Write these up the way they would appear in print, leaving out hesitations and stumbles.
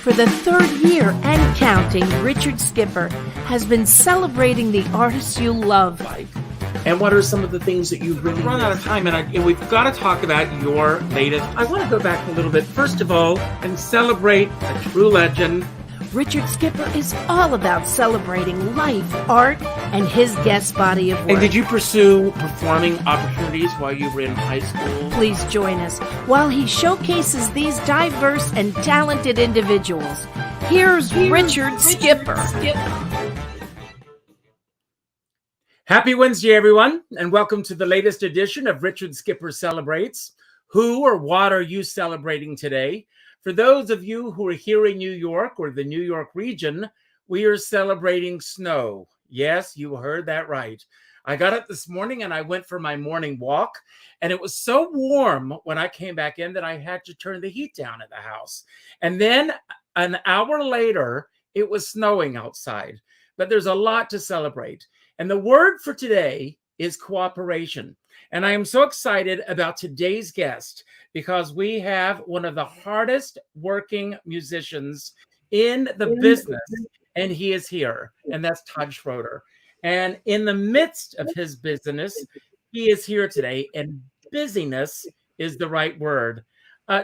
For the third year and counting, Richard Skipper has been celebrating the artists you love. And what are some of the things that you've really run out of time? And we've got to talk about your latest. I want to go back a little bit, first of all, and celebrate a true legend. Richard Skipper is all about celebrating life, art, and his guest body of work. And did you pursue performing opportunities while you were in high school? Please join us while he showcases these diverse and talented individuals. Here's Richard Skipper. Happy Wednesday, everyone, and welcome to the latest edition of Richard Skipper Celebrates. Who or what are you celebrating today? For those of you who are here in New York or the New York region, we are celebrating snow. Yes, you heard that right. I got up this morning and I went for my morning walk, and it was so warm when I came back in that I had to turn the heat down at the house. And then an hour later, it was snowing outside. But there's a lot to celebrate. And the word for today is cooperation. And I am so excited about today's guest because we have one of the hardest working musicians in the business, and he is here, and that's Todd Schroeder. And in the midst of his business, he is here today, and busyness is the right word.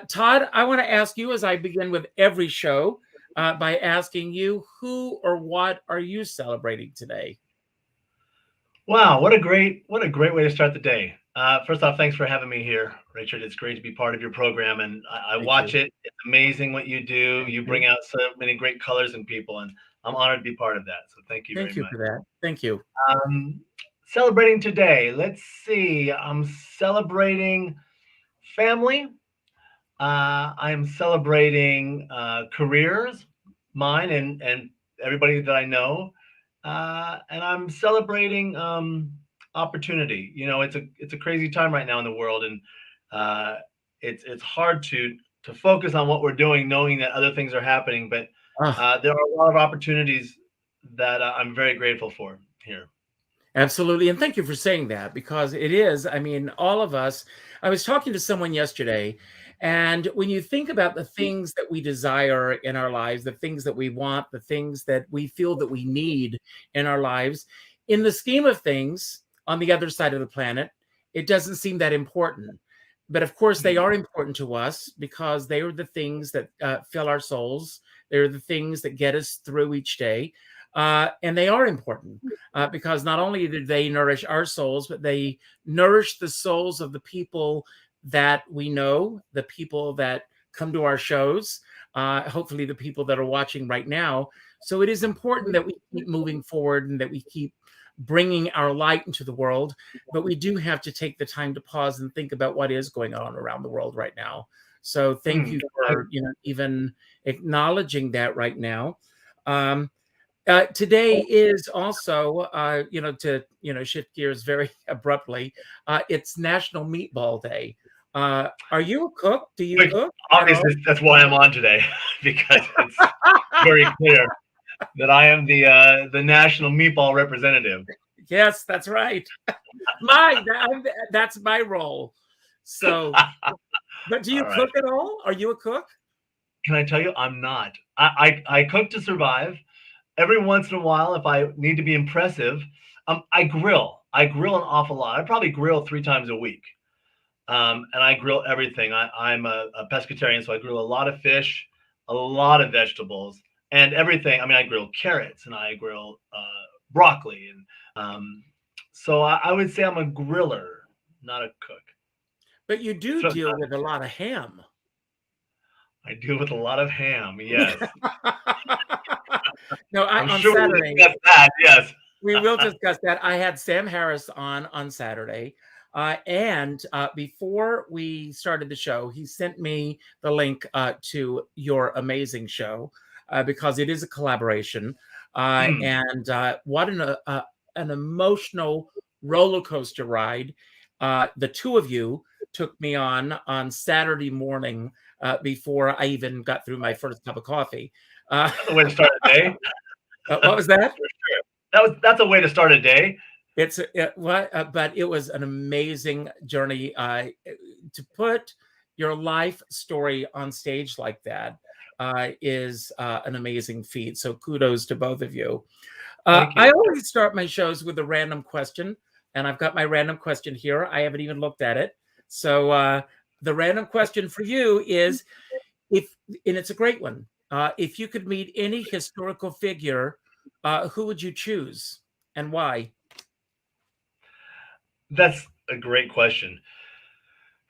Todd, I want to ask you, as I begin with every show, by asking you, who or what are you celebrating today? Wow, what a great way to start the day. First off, thanks for having me here, Richard. It's great to be part of your program, and I watch it. It's amazing what you do. You bring out so many great colors in people, and I'm honored to be part of that. So thank you very much. Thank you for that. Thank you. Celebrating today. Let's see. I'm celebrating family. I'm celebrating careers, mine and everybody that I know. And I'm celebrating opportunity. You know, it's a crazy time right now in the world, and it's hard to focus on what we're doing, knowing that other things are happening. But there are a lot of opportunities that I'm very grateful for here. Absolutely. And thank you for saying that, because it is, I mean, all of us, I was talking to someone yesterday, and when you think about the things that we desire in our lives, the things that we want, the things that we feel that we need in our lives, in the scheme of things on the other side of the planet, it doesn't seem that important. But of course, they are important to us because they are the things that fill our souls. They're the things that get us through each day. And they are important because not only do they nourish our souls, but they nourish the souls of the people that we know, the people that come to our shows, hopefully the people that are watching right now. So it is important that we keep moving forward and that we keep bringing our light into the world. But we do have to take the time to pause and think about what is going on around the world right now. So thank you for even acknowledging that right now. Today is also, to shift gears very abruptly, it's National Meatball Day. Are you a cook? Do you cook? Obviously, that's why I'm on today, because it's very clear that I am the national meatball representative. Yes, that's right. That's my role. So, but do you cook at all? Are you a cook? Can I tell you, I'm not. I cook to survive. Every once in a while, if I need to be impressive, I grill. I grill an awful lot. I probably grill 3 times a week. And I grill everything. I'm a pescatarian, so I grill a lot of fish, a lot of vegetables, and everything. I mean, I grill carrots and I grill broccoli. And so I would say I'm a griller, not a cook. But you do deal with a lot of ham. I deal with a lot of ham, yes. No, I'm on sure Saturday, we'll discuss that, yes. We will discuss that. I had Sam Harris on Saturday. And before we started the show, he sent me the link to your amazing show because it is a collaboration. And what an emotional roller coaster ride the two of you took me on Saturday morning before I even got through my first cup of coffee. That's a way to start a day. What was that? For sure. That's a way to start a day. But it was an amazing journey to put your life story on stage like that is an amazing feat. So kudos to both of you. Thank you. I always start my shows with a random question, and I've got my random question here. I haven't even looked at it. So the random question for you is, and it's a great one. If you could meet any historical figure, who would you choose and why? That's a great question.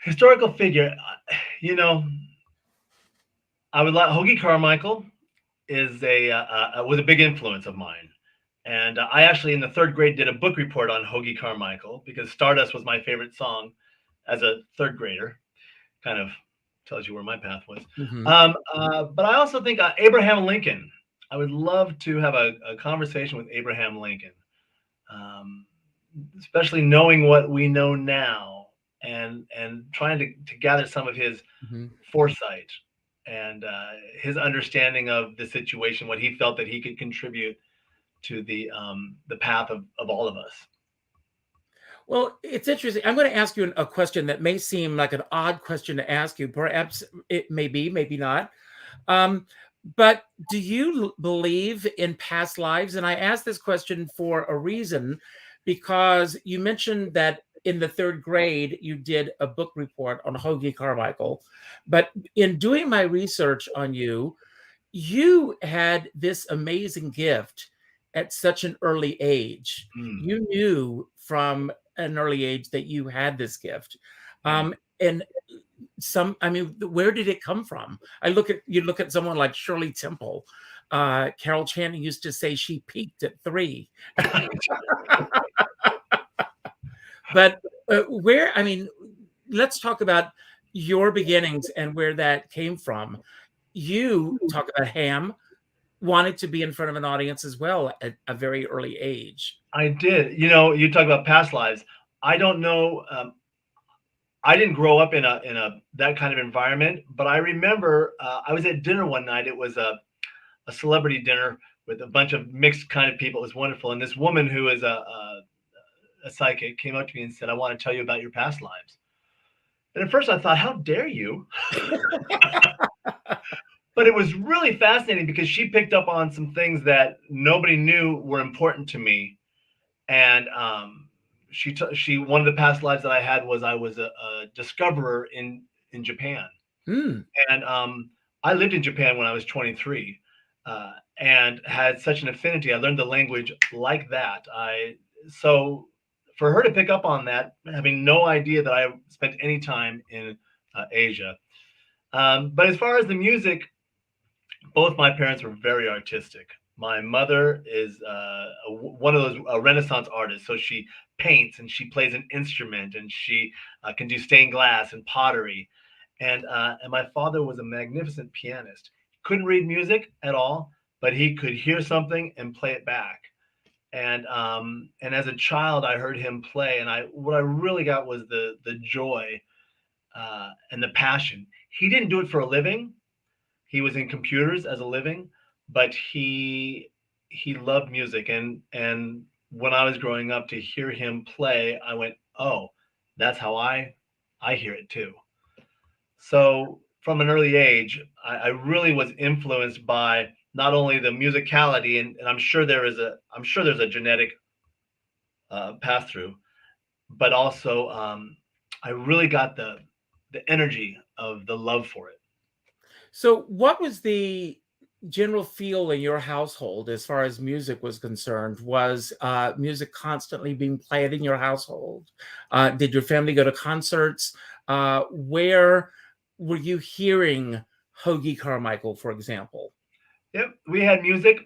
Historical figure, you know, I would like Hoagie Carmichael is was a big influence of mine. And I actually, in the third grade, did a book report on Hoagie Carmichael because Stardust was my favorite song as a third grader. Kind of tells you where my path was. But I also think Abraham Lincoln. I would love to have a conversation with Abraham Lincoln, especially knowing what we know now and trying to gather some of his foresight and his understanding of the situation, what he felt that he could contribute to the path of all of us. Well, it's interesting. I'm going to ask you a question that may seem like an odd question to ask you. Perhaps it may be, maybe not. But do you believe in past lives? And I ask this question for a reason, because you mentioned that in the third grade, you did a book report on Hoagie Carmichael. But in doing my research on you, you had this amazing gift at such an early age. You knew from an early age that you had this gift. And where did it come from? You look at someone like Shirley Temple. Carol Channing used to say she peaked at 3. But let's talk about your beginnings and where that came from. You talk about Ham wanted to be in front of an audience as well at a very early age. I did. You talk about past lives. I don't know. I didn't grow up in a that kind of environment, but I remember I was at dinner one night. It was a celebrity dinner with a bunch of mixed kind of people. It was wonderful. And this woman who is a psychic came up to me and said, "I want to tell you about your past lives." And at first I thought, how dare you? But it was really fascinating because she picked up on some things that nobody knew were important to me. And one of the past lives that I had was I was a discoverer in Japan. And I lived in Japan when I was 23 and had such an affinity. I learned the language like that. So for her to pick up on that, having no idea that I spent any time in Asia. But as far as the music, both my parents were very artistic. My mother is one of those Renaissance artists. So she paints and she plays an instrument and she can do stained glass and pottery. And my father was a magnificent pianist. Couldn't read music at all, but he could hear something and play it back. And as a child, I heard him play, and what I really got was the joy and the passion. He didn't do it for a living. He was in computers as a living, but he loved music. And when I was growing up, to hear him play, I went, oh, that's how I hear it too. So from an early age, I really was influenced by not only the musicality, and I'm sure there's a genetic pass through, but also I really got the energy of the love for it. So what was the general feel in your household as far as music was concerned? Was music constantly being played in your household? Did your family go to concerts? Where were you hearing Hoagie Carmichael, for example? Yep, we had music.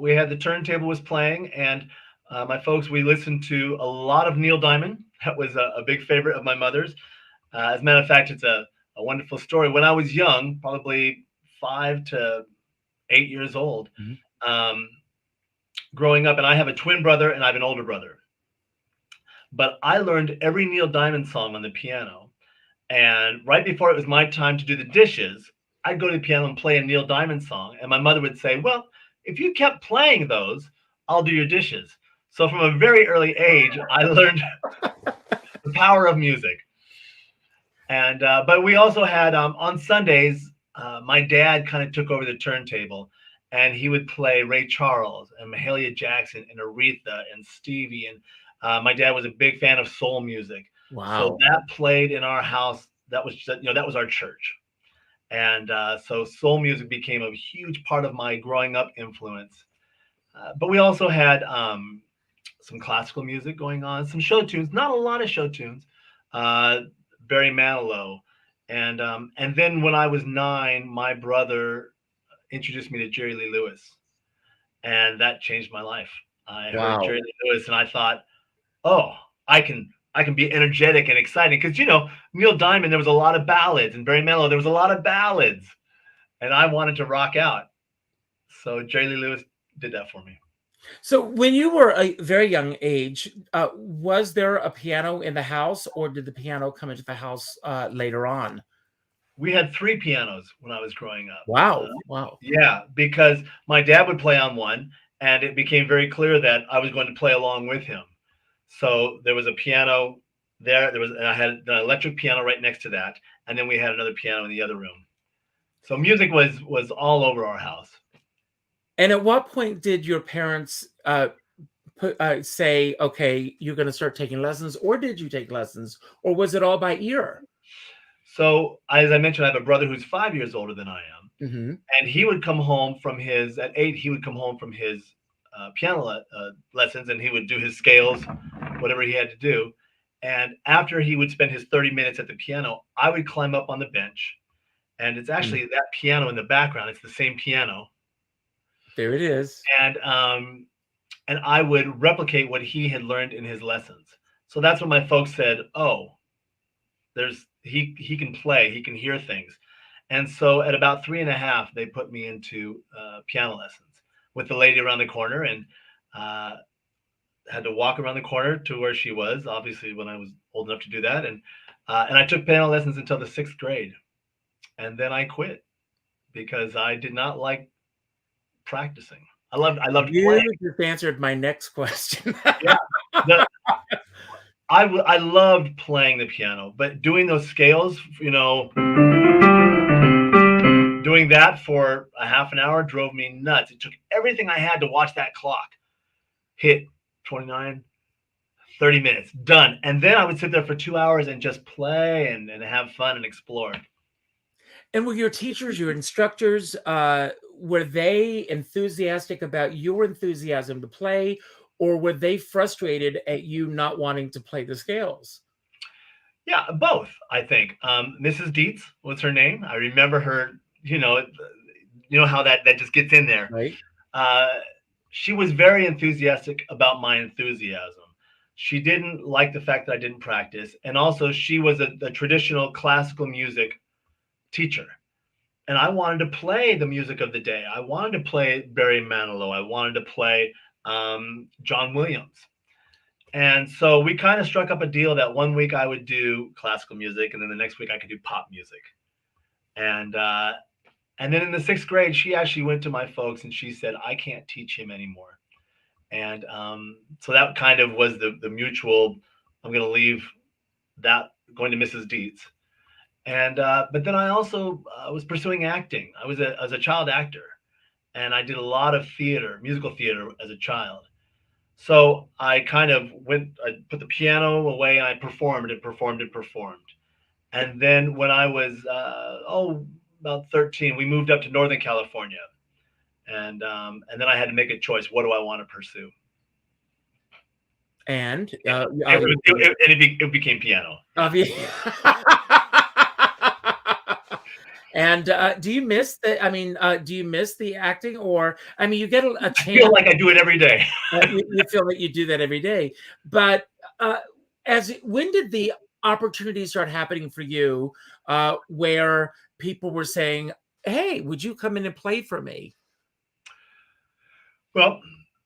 We had the turntable was playing, and my folks, we listened to a lot of Neil Diamond. That was a big favorite of my mother's. As a matter of fact, it's a wonderful story. When I was young, probably 5 to 8 years old, growing up, and I have a twin brother and I have an older brother. But I learned every Neil Diamond song on the piano. And right before it was my time to do the dishes, I'd go to the piano and play a Neil Diamond song. And my mother would say, well, if you kept playing those, I'll do your dishes. So from a very early age, I learned the power of music. And but we also had on Sundays, my dad kind of took over the turntable, and he would play Ray Charles and Mahalia Jackson and Aretha and Stevie. And my dad was a big fan of soul music, so Wow. that played in our house. That was that was our church, and so soul music became a huge part of my growing up influence. But we also had some classical music going on, some show tunes, not a lot of show tunes. Uh, Barry Manilow, and then when I was 9, my brother introduced me to Jerry Lee Lewis, and that changed my life. I heard Wow. Jerry Lee Lewis, and I thought, oh, I can be energetic and exciting because Neil Diamond, there was a lot of ballads, and Barry Manilow, there was a lot of ballads, and I wanted to rock out. So Jerry Lee Lewis did that for me. So when you were a very young age, was there a piano in the house, or did the piano come into the house later on? We had 3 pianos when I was growing up. Wow. Wow. Yeah, because my dad would play on one, and it became very clear that I was going to play along with him. So there was a piano there. And I had an electric piano right next to that, and then we had another piano in the other room. So music was all over our house. And at what point did your parents say, okay, you're going to start taking lessons, or did you take lessons, or was it all by ear? So as I mentioned, I have a brother who's 5 years older than I am, Mm-hmm. and he would come home from his at 8. He would come home from his piano lessons, and he would do his scales, whatever he had to do. And after he would spend his 30 minutes at the piano, I would climb up on the bench, and it's actually that piano in the background. It's the same piano, There it is. and I would replicate what he had learned in his lessons. So that's when my folks said, "Oh, he can play, he can hear things." And so at about 3.5, they put me into piano lessons with the lady around the corner, and had to walk around the corner to where she was, obviously when I was old enough to do that. And I took piano lessons until the 6th grade. And then I quit because I did not like practicing. I loved playing. You just answered my next question. Yeah. I loved playing the piano, but doing those scales, doing that for a half an hour drove me nuts. It took everything I had to watch that clock hit 29, 30 minutes, done. And then I would sit there for 2 hours and just play and have fun and explore. And were your teachers, your instructors, were they enthusiastic about your enthusiasm to play, or were they frustrated at you not wanting to play the scales? Yeah, both, I think. Mrs. Dietz was her name. I remember her, you know how that just gets in there. Right. She was very enthusiastic about my enthusiasm. She didn't like the fact that I didn't practice. And also she was a traditional classical music teacher. And I wanted to play the music of the day. I wanted to play Barry Manilow. I wanted to play John Williams. And so we kind of struck up a deal that one week I would do classical music, and then the next week I could do pop music. And then in the 6th grade, she actually went to my folks and she said, "I can't teach him anymore." And so that kind of was the mutual, I'm going to leave that, going to Mrs. Dietz. And but then I also was pursuing acting. I was a child actor, and I did a lot of theater, musical theater as a child. So I kind of I put the piano away, and I performed and performed and performed. And then when I was about 13, we moved up to Northern California, and then I had to make a choice. What do I want to pursue? And it became piano. And do you miss the? I mean, do you miss the acting, or I mean, you get a chance. I feel like I do it every day. You feel that you do that every day, but when did the opportunities start happening for you, where people were saying, "Hey, would you come in and play for me?" Well,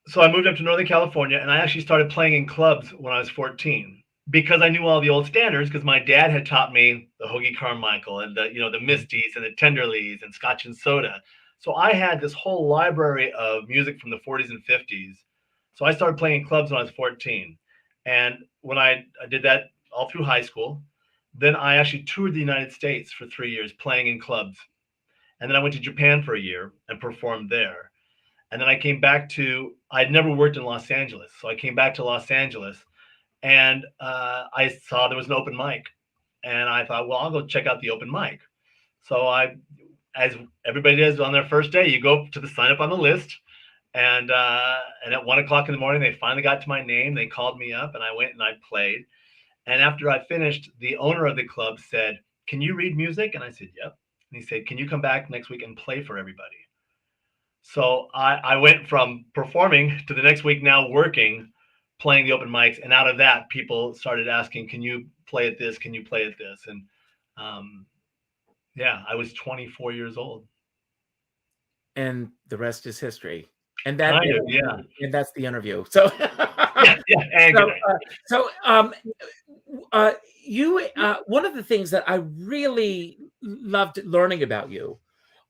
so I moved up to Northern California, and I actually started playing in clubs when I was 14. Because I knew all the old standards, because my dad had taught me the Hoagie Carmichael and the Misties and the Tenderleys and Scotch and Soda. So I had this whole library of music from the 40s and 50s. So I started playing in clubs when I was 14. And when I did that all through high school, Then I actually toured the United States for 3 years, playing in clubs. And then I went to Japan for a year and performed there. And then I came back to, I'd never worked in Los Angeles. So I came back to Los Angeles, and I saw there was an open mic. And I thought, well, I'll go check out the open mic. So as everybody does on their first day, you go to the sign up on the list. And at 1 o'clock in the morning, they finally got to my name. They called me up, and I went and I played. And after I finished, the owner of the club said, "Can you read music?" And I said, "Yep." And he said, "Can you come back next week and play for everybody?" So I went from performing to the next week now working, playing the open mics. And out of that, people started asking, "Can you play at this? Can you play at this?" And yeah, I was 24 years old. And the rest is history. And yeah. And that's the interview. So, you one of the things that I really loved learning about you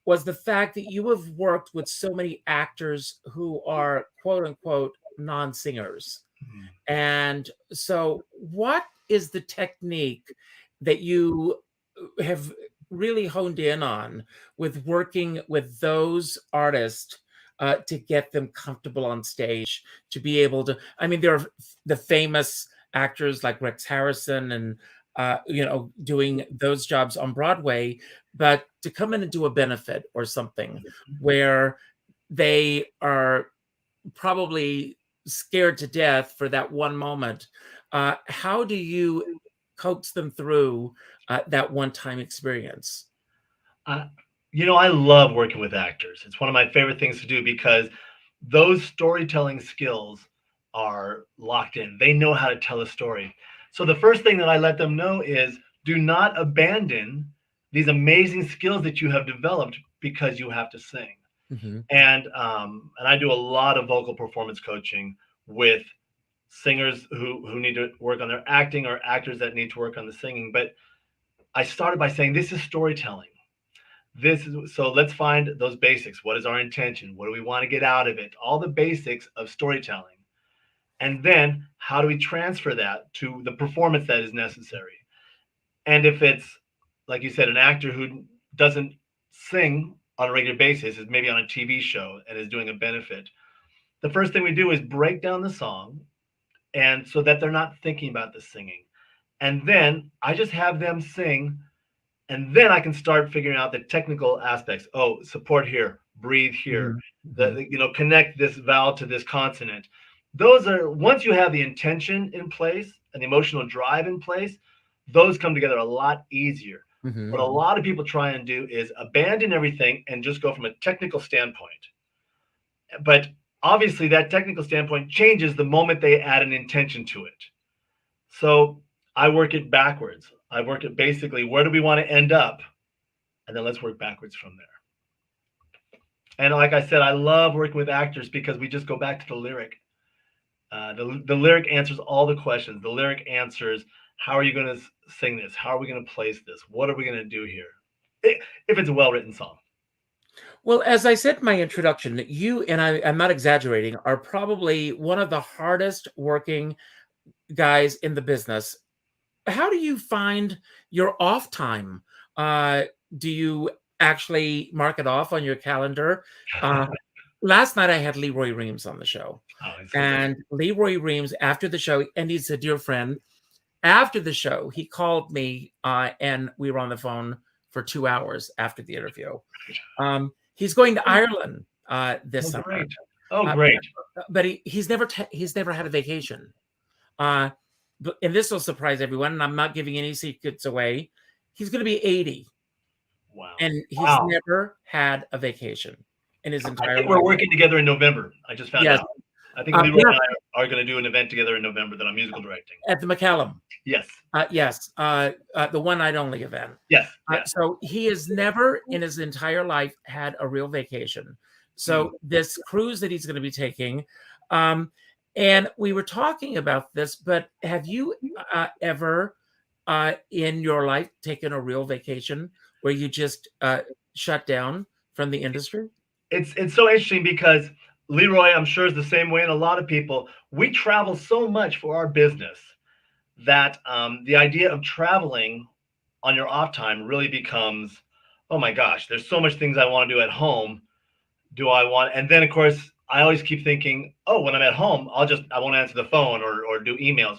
was the fact that you have worked with so many actors who are quote unquote non-singers. Mhm. And so what is the technique that you have really honed in on with working with those artists to get them comfortable on stage, to be able to, I mean, there are the famous actors like Rex Harrison and, doing those jobs on Broadway, but to come in and do a benefit or something where they are probably scared to death for that one moment. How do you coax them through that one-time experience? I love working with actors. It's one of my favorite things to do because those storytelling skills are locked in. They know how to tell a story. So the first thing that I let them know is, do not abandon these amazing skills that you have developed because you have to sing. Mm-hmm. And I do a lot of vocal performance coaching with singers who need to work on their acting, or actors that need to work on the singing. But I started by saying, this is storytelling. So let's find those basics. What is our intention? What do we want to get out of it? All the basics of storytelling. And then how do we transfer that to the performance that is necessary? And if it's, like you said, an actor who doesn't sing on a regular basis, is maybe on a TV show and is doing a benefit, the first thing we do is break down the song, and so that they're not thinking about the singing. And then I just have them sing. And then I can start figuring out the technical aspects. Oh, support here, breathe here, Mm-hmm. Connect this vowel to this consonant. Those are, once you have the intention in place and the emotional drive in place, those come together a lot easier. Mm-hmm. What a lot of people try and do is abandon everything and just go from a technical standpoint. But obviously that technical standpoint changes the moment they add an intention to it. So I work it backwards. I work it basically, where do we want to end up? And then let's work backwards from there. And like I said, I love working with actors because we just go back to the lyric. The lyric answers all the questions. The lyric answers, how are you going to sing this? How are we going to place this? What are we going to do here? If it's a well-written song. Well, as I said in my introduction, you, and I'm not exaggerating, are probably one of the hardest working guys in the business. How do you find your off time? Do you actually mark it off on your calendar? Last night I had Leroy Reams on the show. And Leroy Reams, after the show, and he's a dear friend, after the show, he called me and we were on the phone for 2 hours after the interview. He's going to Ireland this summer. Great. Oh, great. But he's never had a vacation. And this will surprise everyone, and I'm not giving any secrets away. He's going to be 80. Wow. And he's never had a vacation in his entire life. I think we're working together in November. I just found out. I think Leroy and I are going to do an event together in November that I'm musical directing. At the McCallum. Yes. Yes. The one night only event. Yes. So he has never in his entire life had a real vacation. So this cruise that he's going to be taking, and we were talking about this, but have you ever in your life taken a real vacation where you just shut down from the industry? It's so interesting because Leroy, I'm sure, is the same way, and a lot of people, we travel so much for our business that the idea of traveling on your off time really becomes, oh my gosh, there's so much things I want to do at home. Do I want, and then of course, I always keep thinking, oh, when I'm at home, I won't answer the phone or do emails.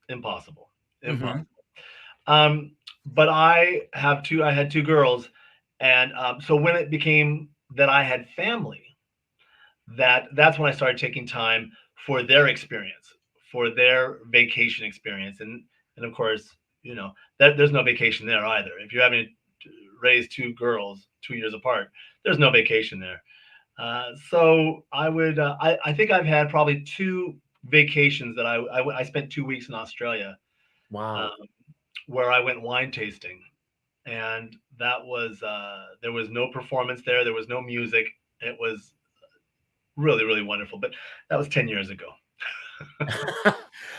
Impossible. Impossible. But I had two girls. And so when it became that I had family, that's when I started taking time for their experience, for their vacation experience. And of course, there's no vacation there either. If you're having to raise two girls 2 years apart, there's no vacation there. So I think I've had probably two vacations that I spent 2 weeks in Australia. Wow. Where I went wine tasting, and that was there was no performance there. There was no music. It was really, really wonderful. But that was 10 years ago.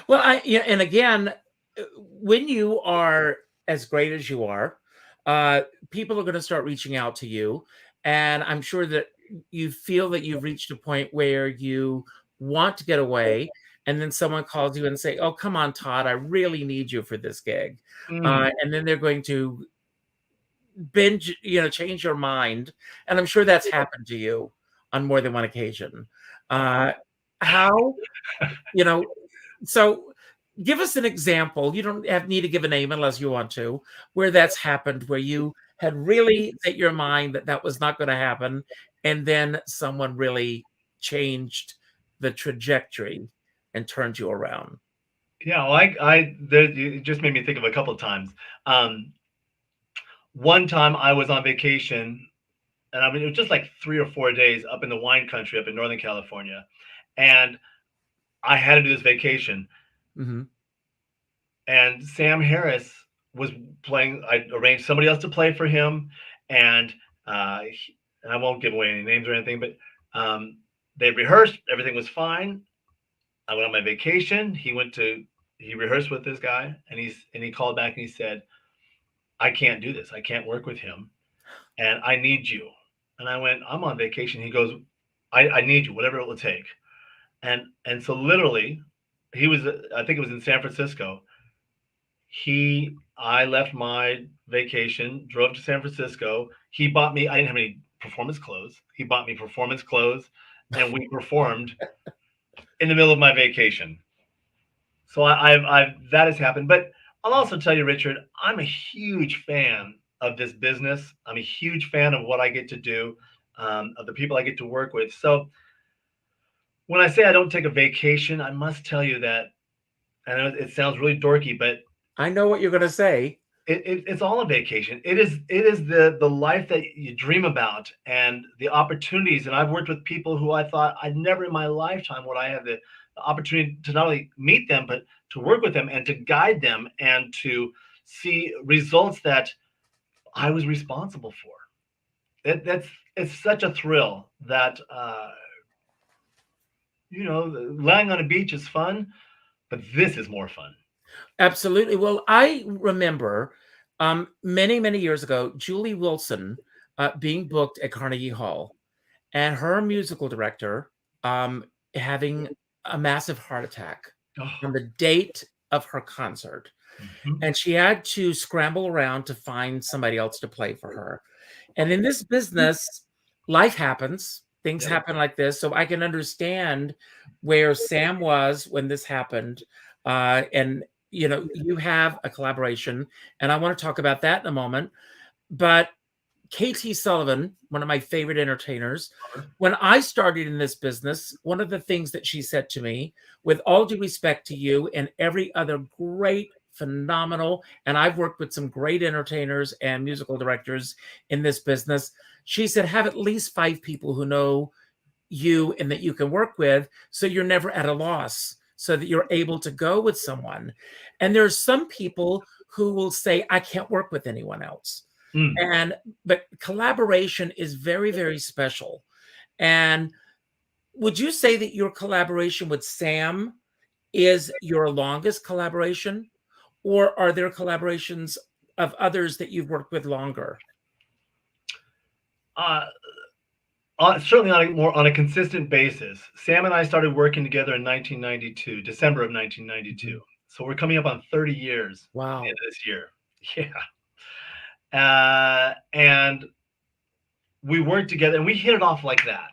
Well, and again, when you are as great as you are, people are going to start reaching out to you. And I'm sure that you feel that you've reached a point where you want to get away. And then someone calls you and say, oh, come on, Todd, I really need you for this gig. And then they're going to change your mind. And I'm sure that's happened to you on more than one occasion. How, so give us an example. You don't need to give a name unless you want to, where that's happened, where you had really set your mind that was not going to happen. And then someone really changed the trajectory and turned you around. Yeah, well, it just made me think of a couple of times. One time I was on vacation, and it was just like 3 or 4 days up in the wine country up in Northern California, and I had to do this vacation. And Sam Harris was playing. I arranged somebody else to play for him, and I won't give away any names or anything, but they rehearsed. Everything was fine. I went on my vacation. He rehearsed with this guy, and he called back and he said, I can't do this. I can't work with him, and I need you. And I went, I'm on vacation. He goes, I need you, whatever it will take. And so literally, I think it was in San Francisco. I left my vacation, drove to San Francisco. He bought me, I didn't have any performance clothes. He bought me performance clothes, and we performed in the middle of my vacation. So that has happened. But I'll also tell you, Richard, I'm a huge fan of this business. I'm a huge fan of what I get to do, of the people I get to work with. So when I say I don't take a vacation, I must tell you that, I know it sounds really dorky, but I know what you're going to say. It's all a vacation. It is the life that you dream about and the opportunities. And I've worked with people who I thought I'd never in my lifetime would I have the opportunity to not only meet them, but to work with them and to guide them and to see results that I was responsible for. It's such a thrill that lying on a beach is fun, but this is more fun. Absolutely. Well, I remember many, many years ago, Julie Wilson being booked at Carnegie Hall, and her musical director having a massive heart attack on the date of her concert. And she had to scramble around to find somebody else to play for her. And in this business, life happens. Things happen like this. So I can understand where Sam was when this happened. And you have a collaboration, and I want to talk about that in a moment. But K.T. Sullivan, one of my favorite entertainers, when I started in this business, one of the things that she said to me, with all due respect to you and every other great, phenomenal, and I've worked with some great entertainers and musical directors in this business, she said, have at least 5 people who know you and that you can work with, so you're never at a loss, so that you're able to go with someone. And there's some people who will say, I can't work with anyone else. But collaboration is very, very special. And would you say that your collaboration with Sam is your longest collaboration? Or are there collaborations of others that you've worked with longer? Certainly on a consistent basis. Sam and I started working together in 1992, December of 1992. So we're coming up on 30 years Wow. this year. Yeah. And we worked together and we hit it off like that.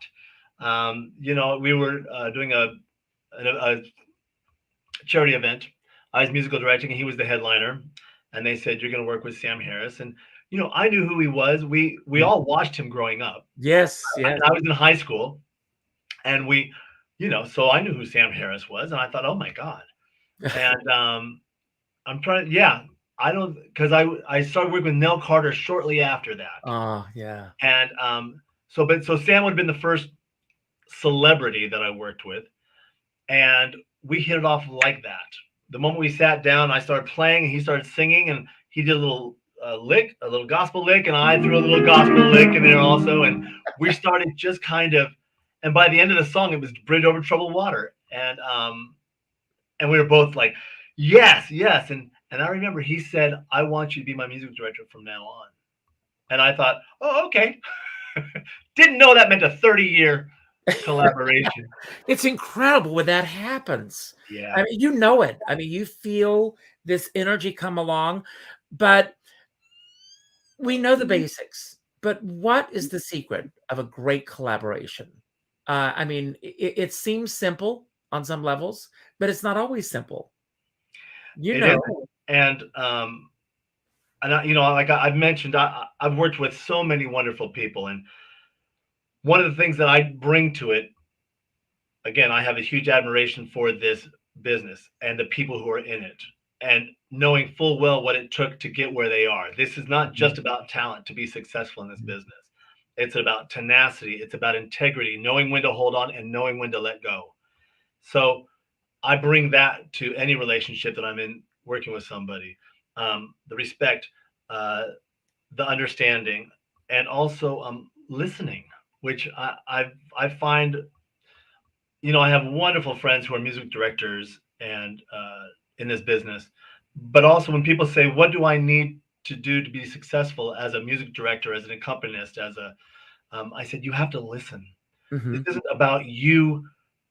We were doing a charity event. I was musical directing and he was the headliner. And they said, you're going to work with Sam Harris. And, I knew who he was. We all watched him growing up. Yes. Yes. I was in high school and so I knew who Sam Harris was. And I thought, oh my God. And I'm trying, yeah, because I started working with Nell Carter shortly after that. Oh, yeah. And so Sam would have been the first celebrity that I worked with. And we hit it off like that. The moment we sat down, I started playing and he started singing and he did a little lick, a little gospel lick, and I threw a little gospel lick in there also. And we started just kind of, and by the end of the song, it was Bridge Over Troubled Water. And we were both like, yes, yes. And I remember he said, I want you to be my music director from now on. And I thought, oh, okay. Didn't know that meant a 30-year collaboration. It's incredible when that happens. Yeah. I mean, you know it. I mean, you feel this energy come along, but we know the basics. But what is the secret of a great collaboration? I mean, it seems simple on some levels, but it's not always simple. And like I've mentioned, I've worked with so many wonderful people, and one of the things that I bring to it, again, I have a huge admiration for this business and the people who are in it, and knowing full well what it took to get where they are. This is not just about talent to be successful in this business. It's about tenacity. It's about integrity, knowing when to hold on and knowing when to let go. So I bring that to any relationship that I'm in working with somebody. The respect, the understanding, and also listening, which I find, I have wonderful friends who are music directors and in this business. But also when people say, what do I need to do to be successful as a music director, as an accompanist, I said, you have to listen. Mm-hmm. This isn't about you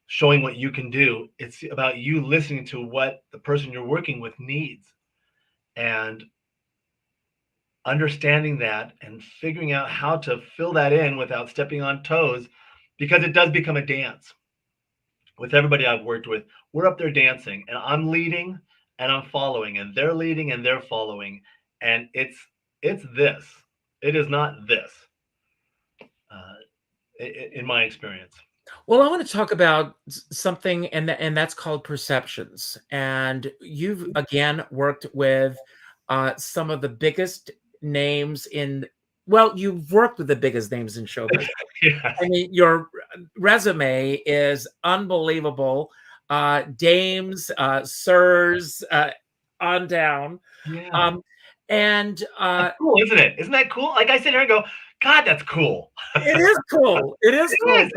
showing what you can do. It's about you listening to what the person you're working with needs and understanding that and figuring out how to fill that in without stepping on toes, because it does become a dance. With everybody I've worked with, we're up there dancing and I'm leading and I'm following and they're leading and they're following. And it's this. It is not this, in my experience. Well, I want to talk about something, and that's called perceptions. And you've again worked with some of the biggest names you've worked with the biggest names in show business. Yes. I mean, your resume is unbelievable. Dames, sirs, on down. Yeah. And that's cool, isn't it? Isn't that cool? Like I sit here and go, God, that's cool. It is cool. It is cool.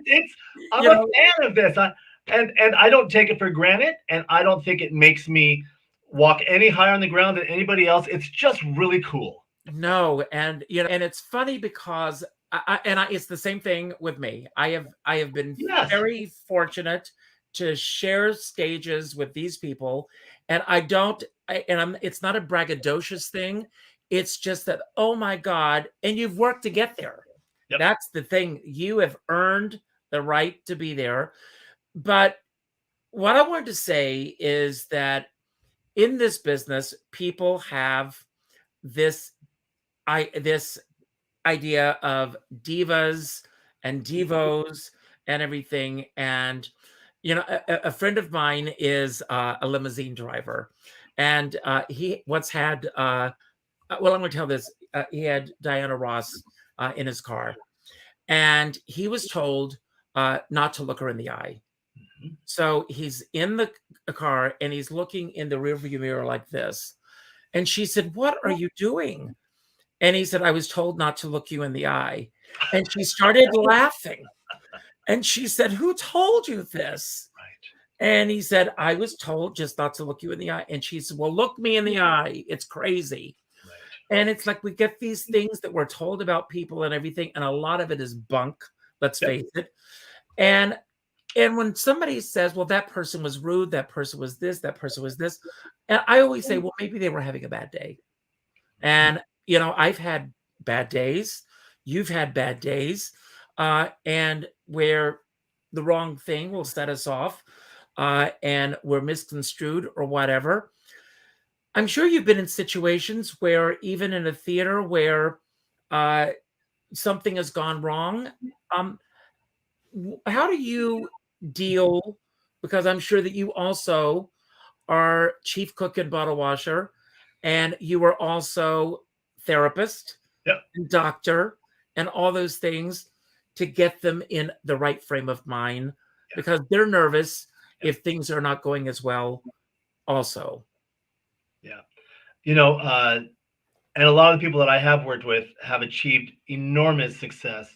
It's I'm a fan of this. And I don't take it for granted, and I don't think it makes me walk any higher on the ground than anybody else. It's just really cool. No, and and it's funny because it's the same thing with me. I have been very fortunate to share stages with these people, and it's not a braggadocious thing. It's just that, oh my God, and you've worked to get there. Yep. That's the thing. You have earned the right to be there. But what I wanted to say is that in this business, people have this idea of divas and divos and everything. And, a friend of mine is a limousine driver, and he once had, I'm going to tell this. He had Diana Ross in his car, and he was told not to look her in the eye. Mm-hmm. So he's in the car and he's looking in the rearview mirror like this. And she said, "What are you doing?" And he said, "I was told not to look you in the eye." And she started laughing. And she said, "Who told you this?" Right. And he said, "I was told just not to look you in the eye." And she said, "Well, look me in the eye. It's crazy." Right. And it's like we get these things that we're told about people and everything, and a lot of it is bunk, let's face it. And And when somebody says, well, that person was rude, that person was this, that person was this, and I always say, well, maybe they were having a bad day. And, I've had bad days. You've had bad days. And where the wrong thing will set us off and we're misconstrued or whatever. I'm sure you've been in situations where, even in a theater where uh, something has gone wrong. Um, how do you deal? Because I'm sure that you also are chief cook and bottle washer, and you are also therapist Yep. and doctor and all those things to get them in the right frame of mind, because they're nervous if things are not going as well also. Yeah. And a lot of the people that I have worked with have achieved enormous success.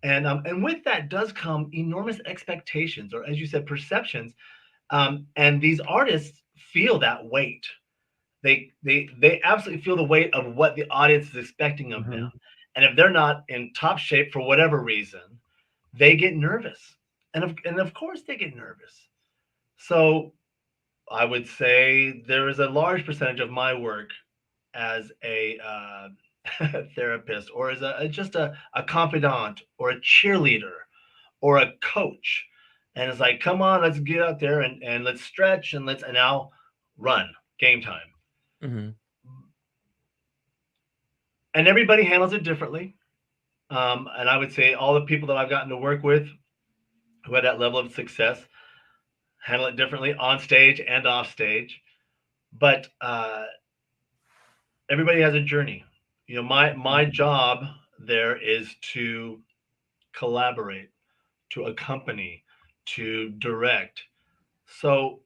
And with that does come enormous expectations, or as you said, perceptions. And these artists feel that weight. They absolutely feel the weight of what the audience is expecting of them. And if they're not in top shape for whatever reason, they get nervous. And of course they get nervous. So I would say there is a large percentage of my work as a therapist, or as just a confidant, or a cheerleader, or a coach. And it's like, come on, let's get out there and let's stretch and now run, game time. Mm-hmm. And everybody handles it differently. And I would say all the people that I've gotten to work with who had that level of success handle it differently on stage and off stage. But everybody has a journey. My job there is to collaborate, to accompany, to direct. So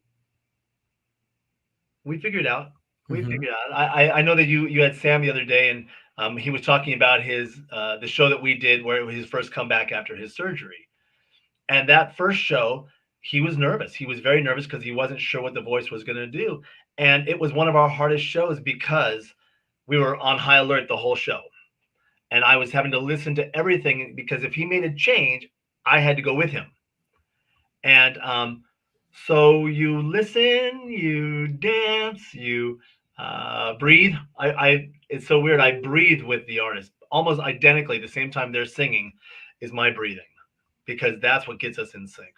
we figured out. We figured out. I know that you had Sam the other day, and he was talking about his the show that we did where it was his first comeback after his surgery. And that first show, he was nervous. He was very nervous because he wasn't sure what the voice was going to do. And it was one of our hardest shows because we were on high alert the whole show. And I was having to listen to everything because if he made a change, I had to go with him. And so you listen, you dance, you breathe. It's so weird. I breathe with the artist almost identically. The same time they're singing is my breathing, because that's what gets us in sync.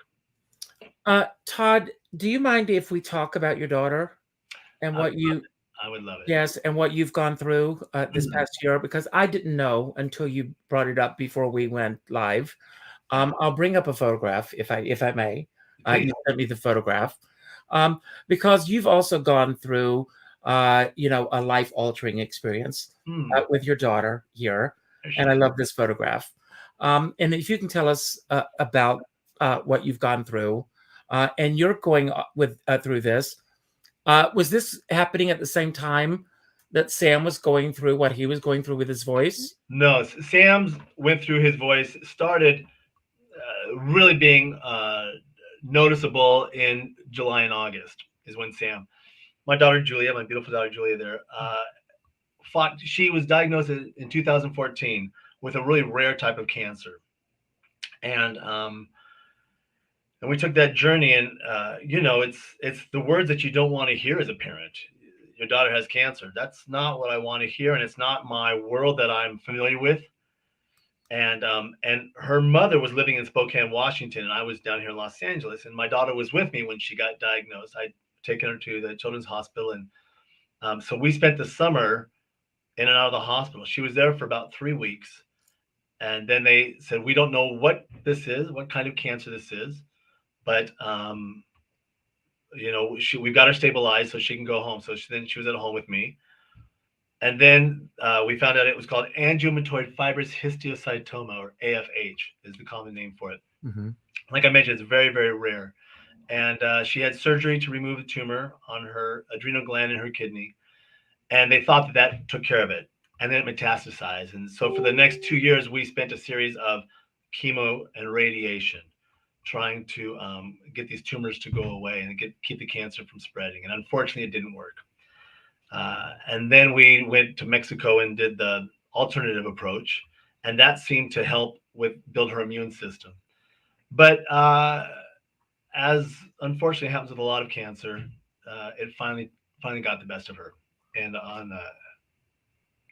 Todd, do you mind if we talk about your daughter and what you? I would love it. Yes, and what you've gone through this past year, because I didn't know until you brought it up before we went live. I'll bring up a photograph if I may. You sent me the photograph, because you've also gone through, a life-altering experience with your daughter here, and I love this photograph. And if you can tell us about what you've gone through, and you're going through this. Was this happening at the same time that Sam was going through what he was going through with his voice? No, Sam's went through his voice, started really being noticeable in July and August is when my daughter Julia, my beautiful daughter Julia there, she was diagnosed in 2014 with a really rare type of cancer. And we took that journey, and it's the words that you don't want to hear as a parent. Your daughter has cancer. That's not what I want to hear, and it's not my world that I'm familiar with. And her mother was living in Spokane, Washington, and I was down here in Los Angeles. And my daughter was with me when she got diagnosed. I'd taken her to the Children's Hospital, and so we spent the summer in and out of the hospital. She was there for about 3 weeks, and then they said, "We don't know what this is, what kind of cancer this is, but we've got her stabilized so she can go home." So then she was at home with me. And then we found out it was called Angiomatoid Fibrous Histiocytoma, or AFH is the common name for it. Like I mentioned, it's very, very rare. And she had surgery to remove the tumor on her adrenal gland in her kidney. And they thought that took care of it. And then it metastasized. And so for the next 2 years, we spent a series of chemo and radiation trying to get these tumors to go away and keep the cancer from spreading. And unfortunately, it didn't work. And then we went to Mexico and did the alternative approach, and that seemed to help build her immune system. But as unfortunately happens with a lot of cancer, it finally got the best of her, and on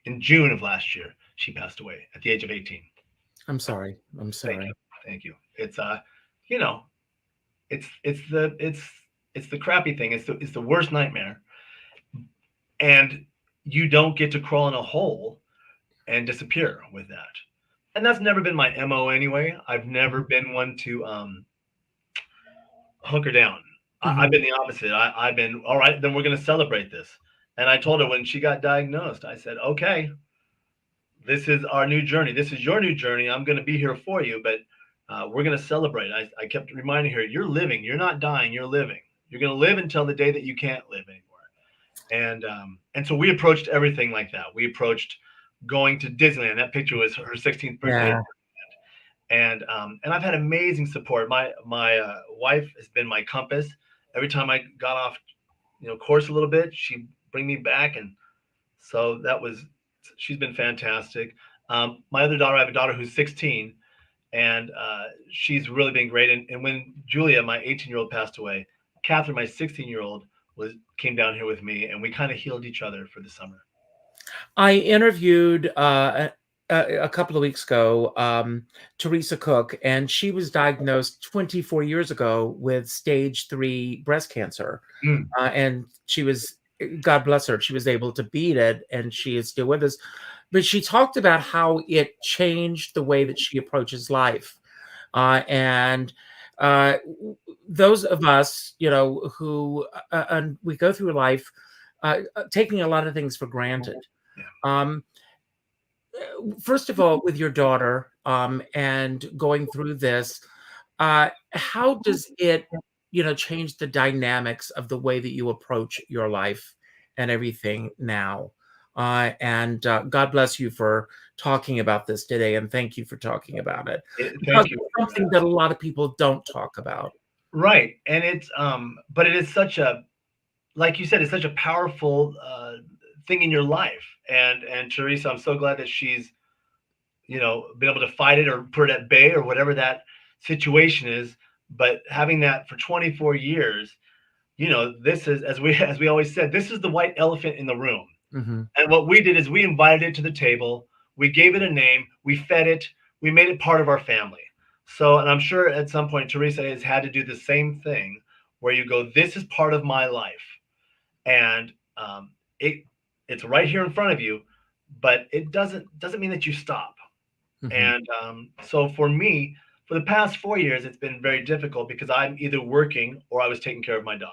in June of last year, she passed away at the age of 18. I'm sorry. I'm Thank sorry. you, thank you. It's you know, it's the crappy thing. It's the worst nightmare, and you don't get to crawl in a hole and disappear with that. And that's never been my MO anyway. I've never been one to hunker down. I've been the opposite. I've been, all right, then we're going to celebrate this. And I told her when she got diagnosed, I said, okay, this is our new journey. This is your new journey. I'm going to be here for you, but we're going to celebrate. I kept reminding her, you're living. You're not dying. You're living. You're going to live until the day that you can't live anymore. And so we approached everything like that. We approached going to Disneyland. That picture was her 16th birthday. Yeah. And I've had amazing support. My wife has been my compass. Every time I got off, course a little bit, she'd bring me back, and so she's been fantastic. My other daughter, I have a daughter who's 16, and she's really been great. And when Julia, my 18-year-old, passed away, Catherine, my 16-year-old, came down here with me, and we kind of healed each other for the summer. I interviewed a couple of weeks ago Teresa Cook, and she was diagnosed 24 years ago with stage 3 breast cancer. And she was, God bless her, she was able to beat it, and she is still with us. But she talked about how it changed the way that she approaches life. And those of us, who and we go through life taking a lot of things for granted. First of all, with your daughter and going through this, how does it, change the dynamics of the way that you approach your life and everything now? And God bless you for talking about this today, and thank you for talking about it. Thank you. It's something that a lot of people don't talk about. Right, and it's but it is such a, like you said, it's such a powerful thing in your life. And Teresa, I'm so glad that she's, been able to fight it or put it at bay or whatever that situation is. But having that for 24 years, this is, as we always said, this is the white elephant in the room. And what we did is we invited it to the table. We gave it a name. We fed it. We made it part of our family. So, and I'm sure at some point Teresa has had to do the same thing, where you go, this is part of my life. And it's right here in front of you, but it doesn't mean that you stop. And so for me, for the past 4 years, it's been very difficult because I'm either working or I was taking care of my daughter.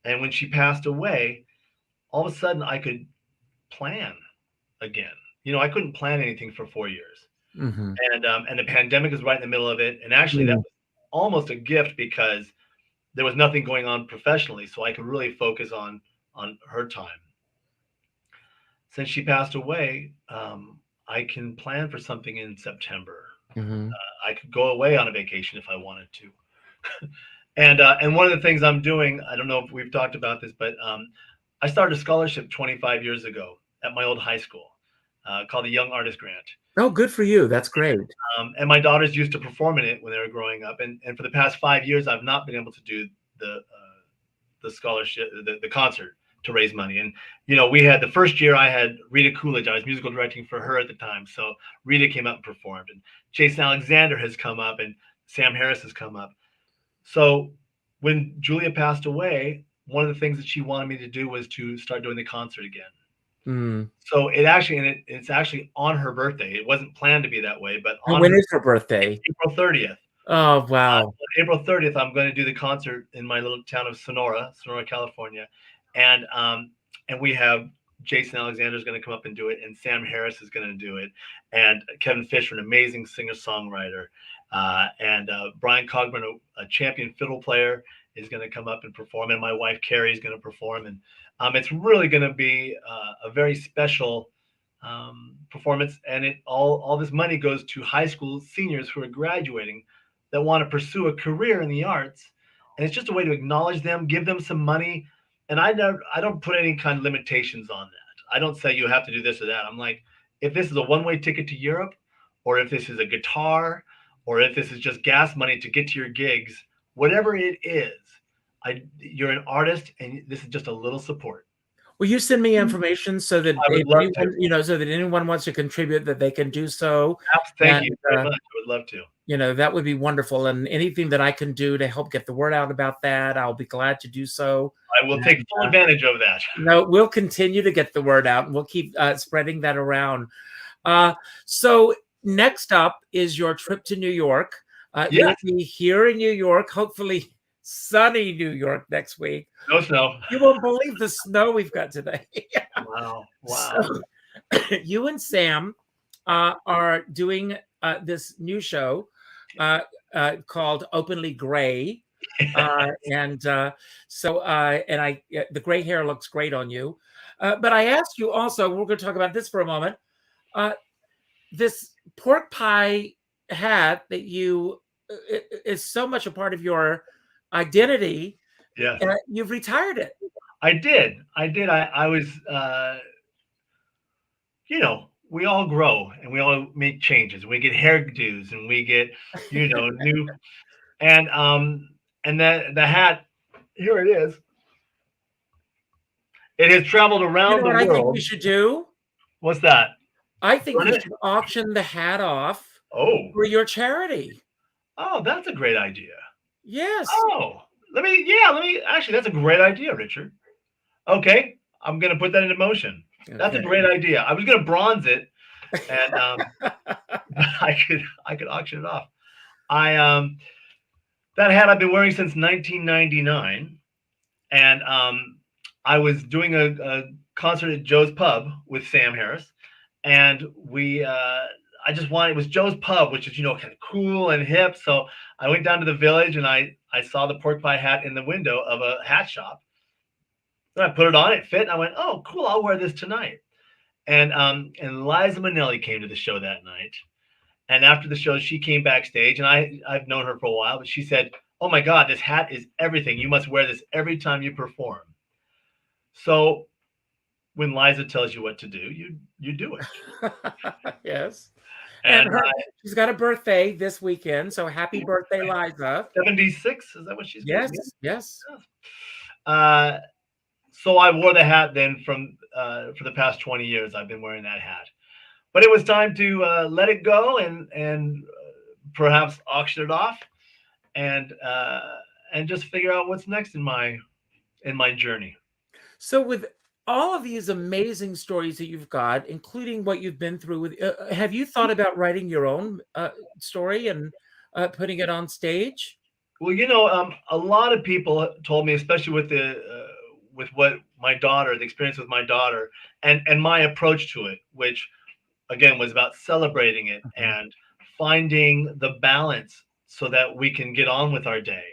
And when she passed away, all of a sudden I could plan again. I couldn't plan anything for 4 years. And the pandemic was right in the middle of it. And actually that was almost a gift because there was nothing going on professionally. So I could really focus on her time. Since she passed away, I can plan for something in September. I could go away on a vacation if I wanted to. And one of the things I'm doing, I don't know if we've talked about this, but I started a scholarship 25 years ago at my old high school called the Young Artist Grant. Oh, good for you. That's great. And my daughters used to perform in it when they were growing up. And for the past 5 years, I've not been able to do the scholarship, the concert to raise money. And, we had the first year I had Rita Coolidge. I was musical directing for her at the time. So Rita came out and performed. And Jason Alexander has come up, and Sam Harris has come up. So when Julia passed away, one of the things that she wanted me to do was to start doing the concert again. So it's actually on her birthday. It wasn't planned to be that way, but when is her birthday? April 30th. Oh, wow. April 30th, I'm going to do the concert in my little town of Sonora, California. And we have Jason Alexander is going to come up and do it, and Sam Harris is going to do it, and Kevin Fisher, an amazing singer-songwriter, and Brian Cogburn, a champion fiddle player, is going to come up and perform, and my wife Carrie is going to perform, and it's really going to be a very special performance. And all this money goes to high school seniors who are graduating that want to pursue a career in the arts, and it's just a way to acknowledge them, give them some money. And I don't put any kind of limitations on that. I don't say you have to do this or that. I'm like, if this is a one-way ticket to Europe, or if this is a guitar, or if this is just gas money to get to your gigs, whatever it is, you're an artist, and this is just a little support. Will you send me information so that I would if love anyone, to. so that anyone wants to contribute, that they can do so? Thank And you very much. I would love to. that would be wonderful. And anything that I can do to help get the word out about that, I'll be glad to do so. I will take full advantage of that. We'll continue to get the word out, and we'll keep spreading that around. So next up is your trip to New York. You'll be here in New York, hopefully sunny New York next week. No snow. You won't believe the snow we've got today. Wow. So, you and Sam are doing this new show called Openly Gray. The gray hair looks great on you. But I asked you also, we're going to talk about this for a moment, this pork pie hat that you is so much a part of your identity. Yes. You've retired it. I did. I was, we all grow and we all make changes. We get hairdos and we get, new, and the hat, here it is. It has traveled around the world. I think we should do? What's that? I think we should auction the hat off for your charity. Oh, that's a great idea. Yes. Oh, actually, that's a great idea, Richard. Okay, I'm going to put that into motion. Okay. That's a great idea. I was going to bronze it, and I could auction it off. That hat I've been wearing since 1999, and I was doing a concert at Joe's Pub with Sam Harris, and it was Joe's Pub, which is, kind of cool and hip. So I went down to the Village and I saw the pork pie hat in the window of a hat shop. So I put it on, it fit, and I went, oh, cool, I'll wear this tonight. And Liza Minnelli came to the show that night. And after the show, she came backstage, and I've known her for a while, but she said, oh my God, this hat is everything. You must wear this every time you perform. So when Liza tells you what to do, you do it. Yes. And she's got a birthday this weekend, so happy birthday, Liza. 76, is that what she's getting? Yes. So I wore the hat then for the past 20 years. I've been wearing that hat. But it was time to let it go and perhaps auction it off and just figure out what's next in my journey. So with all of these amazing stories that you've got, including what you've been through, with have you thought about writing your own story and putting it on stage? Well, a lot of people told me, especially with what my daughter, the experience with my daughter, and my approach to it, which again was about celebrating it and finding the balance so that we can get on with our day,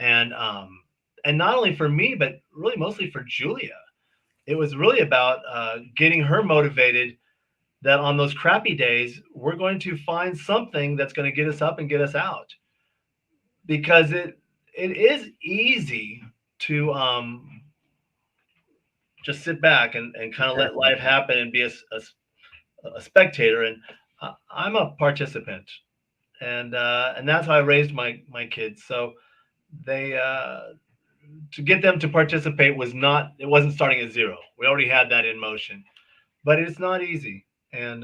and not only for me, but really mostly for Julia. It was really about getting her motivated that on those crappy days, we're going to find something that's going to get us up and get us out. Because it is easy to just sit back and kind of let life happen and be a spectator. And I'm a participant. And that's how I raised my kids. So they... to get them to participate it wasn't starting at zero. We already had that in motion, but it's not easy. And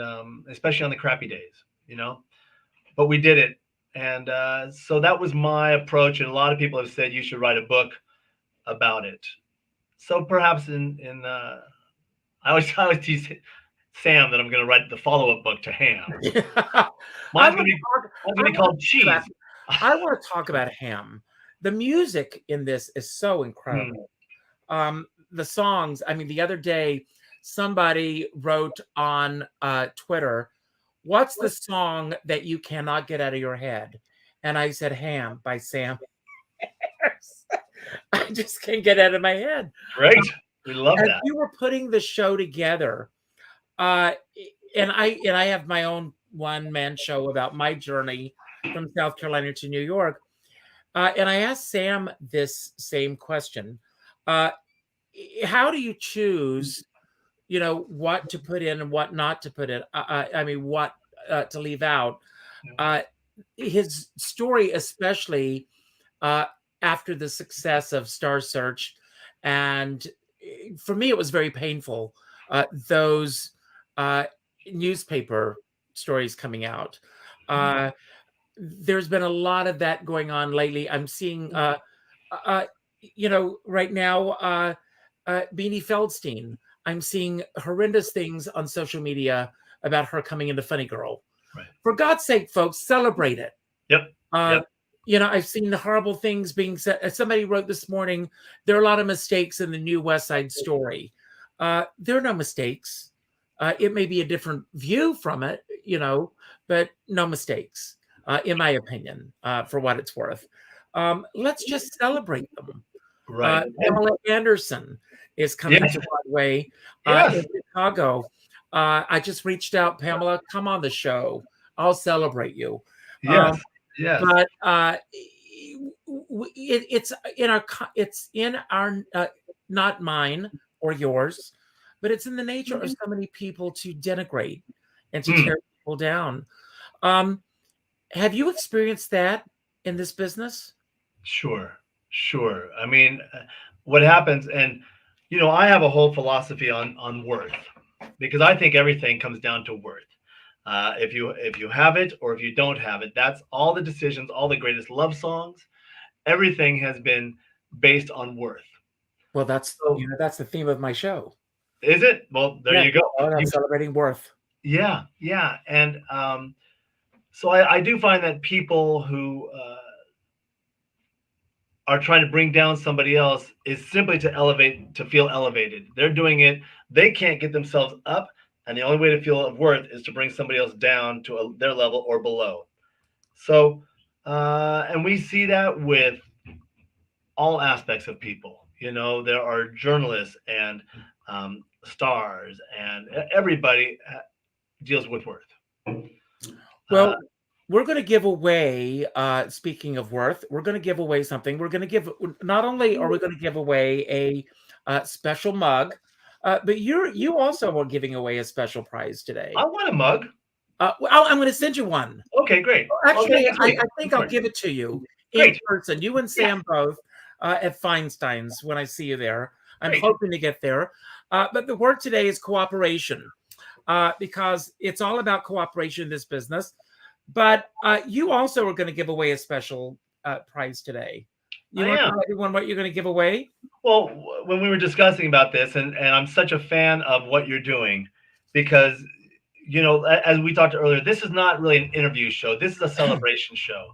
especially on the crappy days, but we did it. And so that was my approach. And a lot of people have said you should write a book about it. So perhaps I always tease Sam that I'm going to write the follow-up book to Ham. Mine's going to be called Cheese. I want to talk about Ham. The music in this is so incredible. The songs, the other day, somebody wrote on Twitter, what's the song that you cannot get out of your head? And I said, Ham by Sam. I just can't get out of my head. Great. We love that. You were putting the show together. And I have my own one-man show about my journey from South Carolina to New York. And I asked Sam this same question. How do you choose, what to put in and what not to put in? What to leave out? His story especially after the success of Star Search. And for me, it was very painful, those newspaper stories coming out. There's been a lot of that going on lately. I'm seeing, right now, Beanie Feldstein. I'm seeing horrendous things on social media about her coming into Funny Girl. Right. For God's sake, folks, celebrate it. Yep. I've seen the horrible things being said. Somebody wrote this morning, there are a lot of mistakes in the new West Side Story. There are no mistakes. It may be a different view from it, but no mistakes, in my opinion, for what it's worth. Let's just celebrate them. Right. Pamela Anderson is coming to Broadway in Chicago. I just reached out, Pamela, come on the show. I'll celebrate you. Yes. But it's in our not mine or yours, but it's in the nature of so many people to denigrate and to tear people down. Have you experienced that in this business? Sure. I mean, what happens, and I have a whole philosophy on worth, because I think everything comes down to worth. If you have it or if you don't have it, that's all the decisions, all the greatest love songs, everything has been based on worth. Well, that's the theme of my show. Is it? Well, there you go. I'm celebrating worth. Yeah. And so I do find that people who are trying to bring down somebody else is simply to feel elevated. They're doing it. They can't get themselves up. And the only way to feel of worth is to bring somebody else down to their level or below. So, and we see that with all aspects of people. There are journalists and stars, and everybody deals with worth. Well, we're going to give away, speaking of worth, we're going to give away something. We're going to not only are we going to give away a special mug, but you also are giving away a special prize today. I want a mug. I'm going to send you one. Okay, great. Actually, I think I'll give it to you in person. You and Sam both at Feinstein's when I see you there. I'm hoping to get there. But the word today is cooperation, because it's all about cooperation in this business. But you also are going to give away a special prize today. You want to tell everyone what you're going to give away? Well, when we were discussing about this, and I'm such a fan of what you're doing, because, as we talked earlier, this is not really an interview show. This is a celebration show.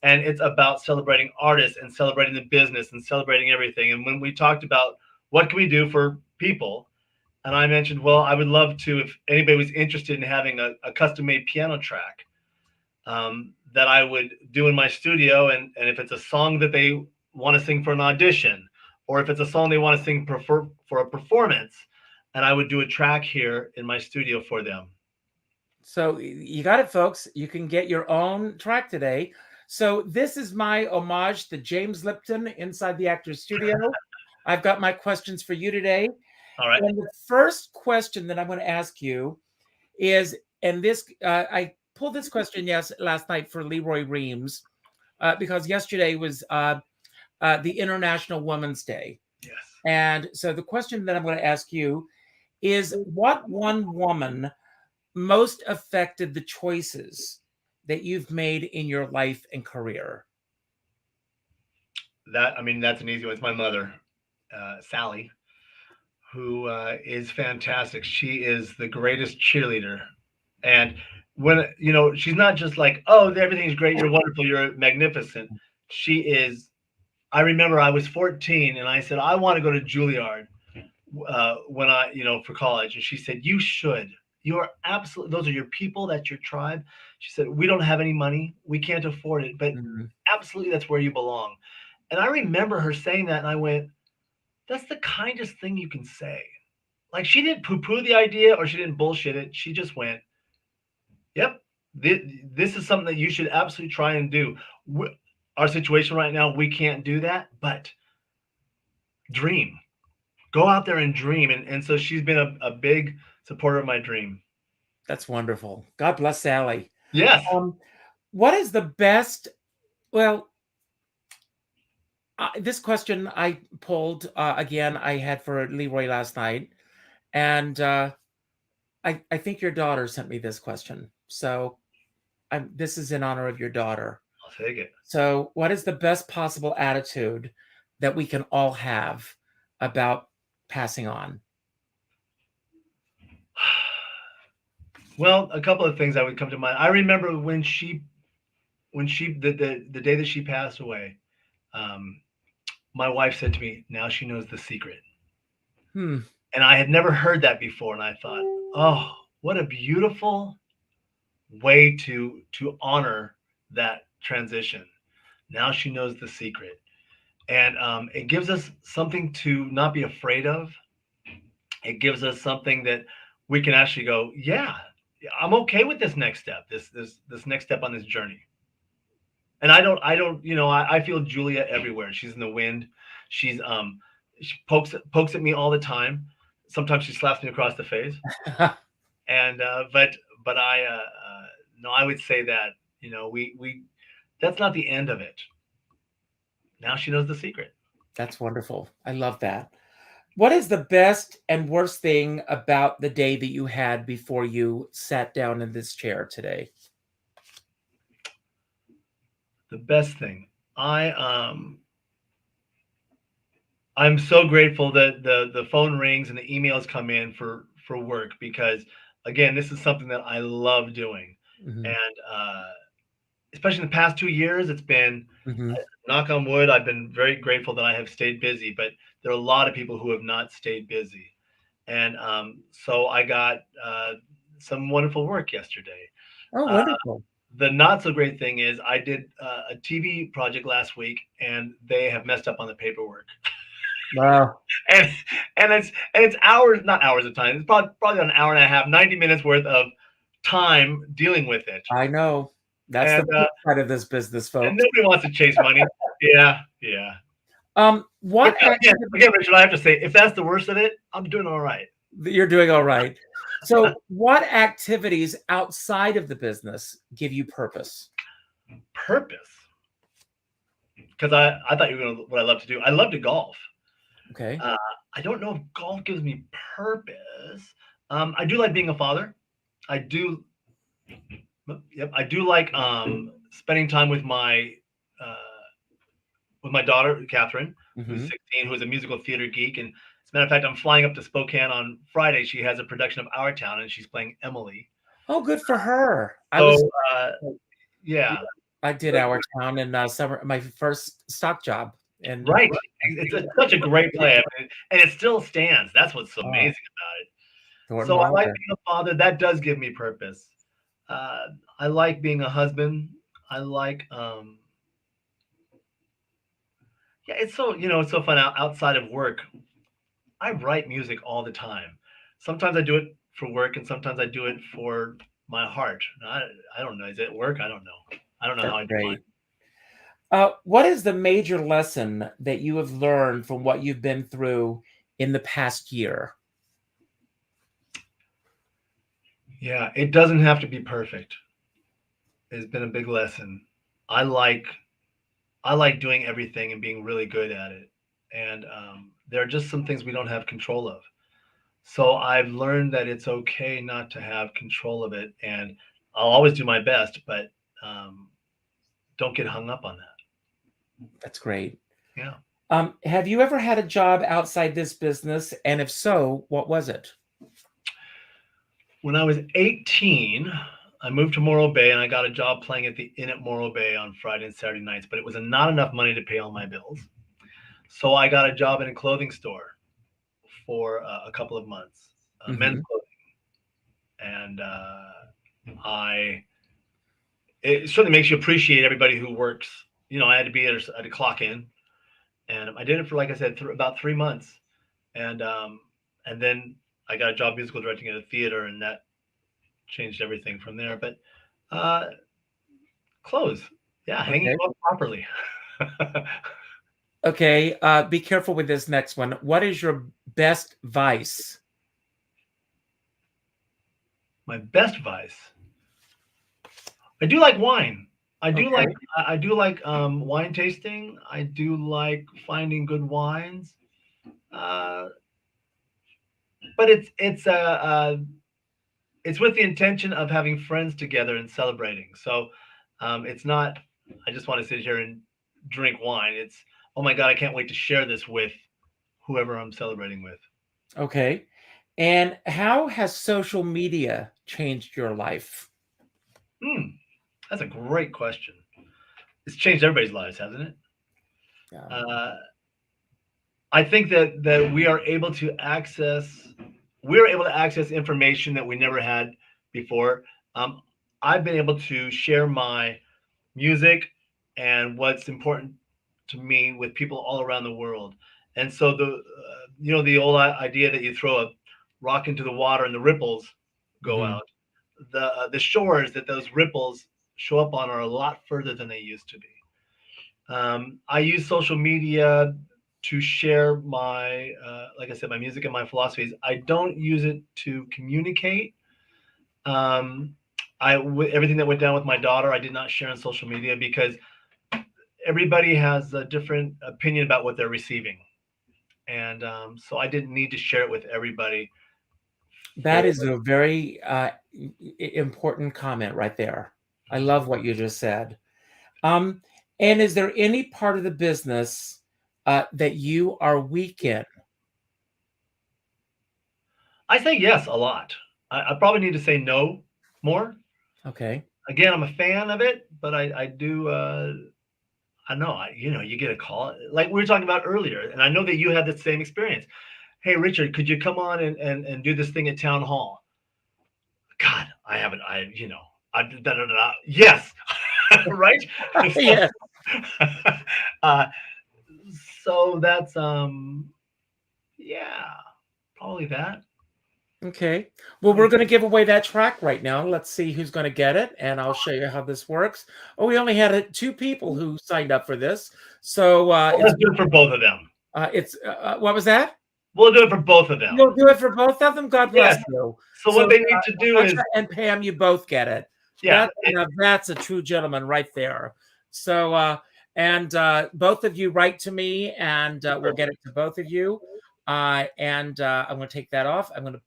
And it's about celebrating artists and celebrating the business and celebrating everything. And when we talked about what can we do for people, and I mentioned, well, I would love to, if anybody was interested in having a custom-made piano track that I would do in my studio. And if it's a song that they want to sing for an audition, or if it's a song they want to sing for a performance, and I would do a track here in my studio for them. So you got it, folks. You can get your own track today. So this is my homage to James Lipton inside the Actors Studio. I've got my questions for you today. All right. And the first question that I'm going to ask you is, and this, I pulled this question last night for Leroy Reams, because yesterday was the International Women's Day. Yes. And so the question that I'm going to ask you is, what one woman most affected the choices that you've made in your life and career? That's an easy one. It's my mother, Sally, who is fantastic. She is the greatest cheerleader. And when, she's not just like, oh, everything's great, you're wonderful, you're magnificent. She is. I remember I was 14 and I said, I want to go to Juilliard when I, for college. And she said, you should. You are absolutely, those are your people, that's your tribe. She said, we don't have any money, we can't afford it, but absolutely that's where you belong. And I remember her saying that, and I went, that's the kindest thing you can say. Like, she didn't poo-poo the idea or she didn't bullshit it. She just went, yep, this is something that you should absolutely try and do. Our situation right now, we can't do that, but dream. Go out there and dream. And so she's been a big supporter of my dream. That's wonderful. God bless Sally. Yes. What is the best, well, This question I pulled again. I had for Leroy last night, and I think your daughter sent me this question. So this is in honor of your daughter. I'll take it. So, what is the best possible attitude that we can all have about passing on? Well, a couple of things that would come to mind. I remember when the day that she passed away, my wife said to me, "Now she knows the secret." Hmm. And I had never heard that before, and I thought, "Oh, what a beautiful way to honor that transition." Now she knows the secret, and it gives us something to not be afraid of. It gives us something that we can actually go, "Yeah, I'm okay with this next step. This next step on this journey." And I don't, I feel Julia everywhere. She's in the wind. She's she pokes at me all the time. Sometimes she slaps me across the face. And but no, I would say that, we that's not the end of it. Now she knows the secret. That's wonderful. I love that. What is the best and worst thing about the day that you had before you sat down in this chair today? The best thing. I'm so grateful that the phone rings and the emails come in for work, because again, this is something that I love doing. Mhm. And especially in the past 2 years, it's been, Mhm. knock on wood, I've been very grateful that I have stayed busy, but there are a lot of people who have not stayed busy. And so I got some wonderful work yesterday. Oh, Uh, wonderful. the not so great thing is I did a TV project last week, and they have messed up on the paperwork. Wow. and it's hours, not hours of time. It's probably an hour and a half, 90 minutes worth of time dealing with it. I know. That's the And flip side of this business, and folks. nobody wants to chase money. Yeah, yeah. What Again, Richard, I have to say, if that's the worst of it, I'm doing all right. You're doing all right. So, what activities outside of the business give you purpose? Purpose. Because I thought you were gonna, what I love to do. I love to golf. Okay. I don't know if golf gives me purpose. I do like being a father. I do. Yep, I do like spending time uh, with my daughter Catherine, who's Mhm. 16, who is a musical theater geek. And as a matter of fact, I'm flying up to Spokane on Friday. She has a production of Our Town, and she's playing Emily. Oh, good for her. So yeah, I did Our Town in summer, my first stock job. And right. It's such a great play. I mean, and it still stands. That's what's so amazing about it. Thornton So I like Wilder. being a father. That does give me purpose. I like being a husband. I like yeah, it's so fun outside of work. I write music all the time. Sometimes I do it for work, and sometimes I do it for my heart. I don't know. Is it work? I don't know. I don't know how I That's do mine. great. What is the major lesson that you have learned from what you've been through in the past year? Yeah, it doesn't have to be perfect. It's been a big lesson. I like I like doing everything and being really good at it. And there are just some things we don't have control of. So I've learned that it's okay not to have control of it, and I'll always do my best, but um, don't get hung up on that. That's great. Yeah. Have you ever had a job outside this business? And if so, what was it? When I was 18, I moved to Morro Bay, and I got a job playing at the Inn at Morro Bay on Friday and Saturday nights, but it was not enough money to pay all my bills. So I got a job in a clothing store for a couple of months, men's Mhm. clothing, and I it certainly makes you appreciate everybody who works. I had to be there, I had to clock in, and I did it for, like I said, about 3 months, and then I got a job musical directing at a theater, and that changed everything from there. But uh, clothes, yeah, hanging Okay. clothes properly. Okay. Be careful with this next one. What is your best vice? My best vice, I do like wine. I do Okay. like I do like wine tasting. I do like finding good wines. Uh, but it's with the intention of having friends together and celebrating. So it's not, I just want to sit here and drink wine. It's, oh my God, I can't wait to share this with whoever I'm celebrating with. Okay. And how has social media changed your life? That's a great question. It's changed everybody's lives, hasn't it? Yeah. I think that we're able to access information that we never had before. Um, I've been able to share my music and what's important to me with people all around the world. And so the old idea that you throw a rock into the water and the ripples go Mhm. out. The shores that those ripples show up on are a lot further than they used to be. I use social media to share my, like I said, my music and my philosophies. I don't use it to communicate. Um, everything that went down with my daughter, I did not share on social media because everybody has a different opinion about what they're receiving, and so I didn't need to share it with everybody. That is a very important comment right there. I love what you just said. Um, and is there any part of the business that you are weak in? I say yes a lot. I probably need to say no more. Okay. Again, I'm a fan of it, but I do. I know. You get a call like we were talking about earlier, and I know that you had the same experience. Hey, Richard, could you come on and do this thing at town hall? God, I haven't. Yes, right. So, Yes. uh, so that's yeah, probably that. Okay. Well, we're going to give away that track right now. Let's see who's going to get it, and I'll show you how this works. Oh, we only had two people who signed up for this, so Well, let's do it for both of them. it's what was that? We'll do it for both of them. You'll do it for both of them. God bless Yes. you. So what they need to do is, Natasha and Pam, you both get it. yeah, That's a true gentleman right there. So and both of you write to me, and we'll get it to both of you. And I'm going to take that off. I'm going to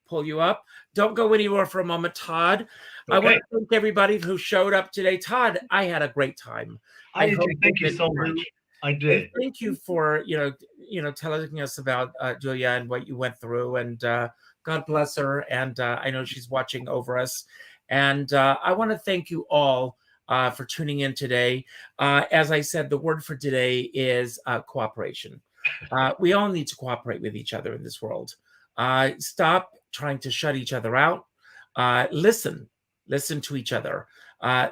pull you up. Don't go anywhere for a moment, Todd. I want okay. to thank everybody who showed up today. Todd, I had a great time. I did hope too. Thank you that so you- much. I and did. thank you for telling us about Julia and what you went through. And God bless her. And I know she's watching over us. And I want to thank you all for tuning in today. As I said, the word for today is cooperation. We all need to cooperate with each other in this world. Stop trying to shut each other out. Listen to each other.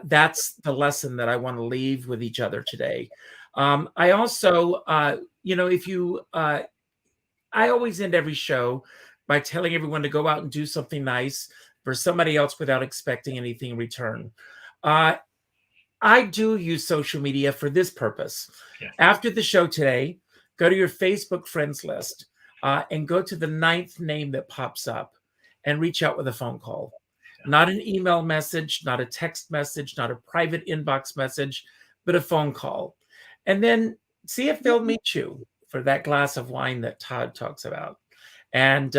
That's the lesson that I want to leave with each other today. I also, I always end every show by telling everyone to go out and do something nice for somebody else without expecting anything in return. I do use social media for this purpose. Yes. After the show today, go to your Facebook friends list and go to the 9th name that pops up and reach out with a phone call. Not an email message, not a text message, not a private inbox message, but a phone call. And then see if they'll meet you for that glass of wine that Todd talks about. And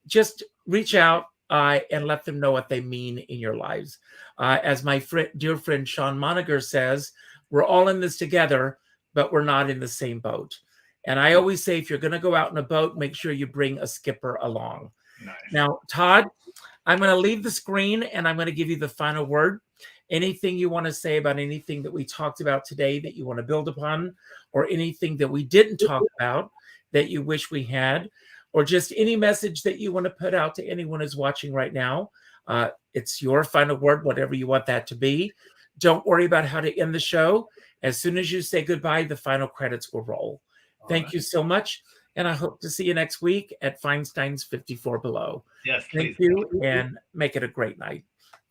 just reach out and let them know what they mean in your lives. As my dear friend Sean Moniger says, we're all in this together, but we're not in the same boat. And I always say, if you're going to go out in a boat, make sure you bring a skipper along. Nice. Now, Todd, I'm going to leave the screen and I'm going to give you the final word. Anything you want to say about anything that we talked about today that you want to build upon, or anything that we didn't talk about that you wish we had, or just any message that you want to put out to anyone who's watching right now. It's your final word, whatever you want that to be. Don't worry about how to end the show. As soon as you say goodbye, the final credits will roll. Thank you so much. And I hope to see you next week at Feinstein's 54 Below. Yes, Thank please. you, and make it a great night.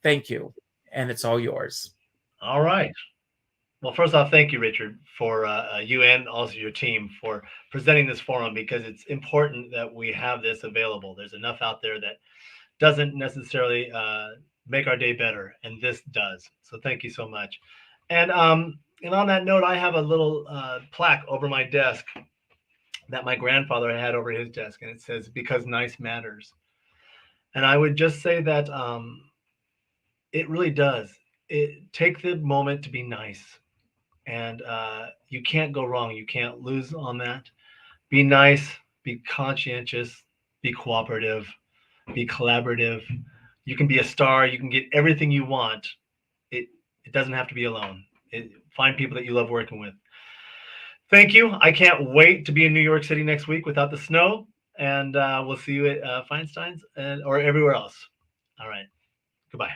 Thank you. And it's all yours. All right. Well, first off, thank you, Richard, for you and also your team for presenting this forum, because it's important that we have this available. There's enough out there that doesn't necessarily make our day better, and this does. So thank you so much. And on that note, I have a little plaque over my desk that my grandfather had over his desk, and it says, "Because nice matters." And I would just say that it really does. Take the moment to be nice, and you can't go wrong. You can't lose on that. Be nice, be conscientious, be cooperative, be collaborative. You can be a star. You can get everything you want. It doesn't have to be alone. Find people that you love working with. Thank you. I can't wait to be in New York City next week without the snow. And we'll see you at Feinstein's or everywhere else. All right. Goodbye.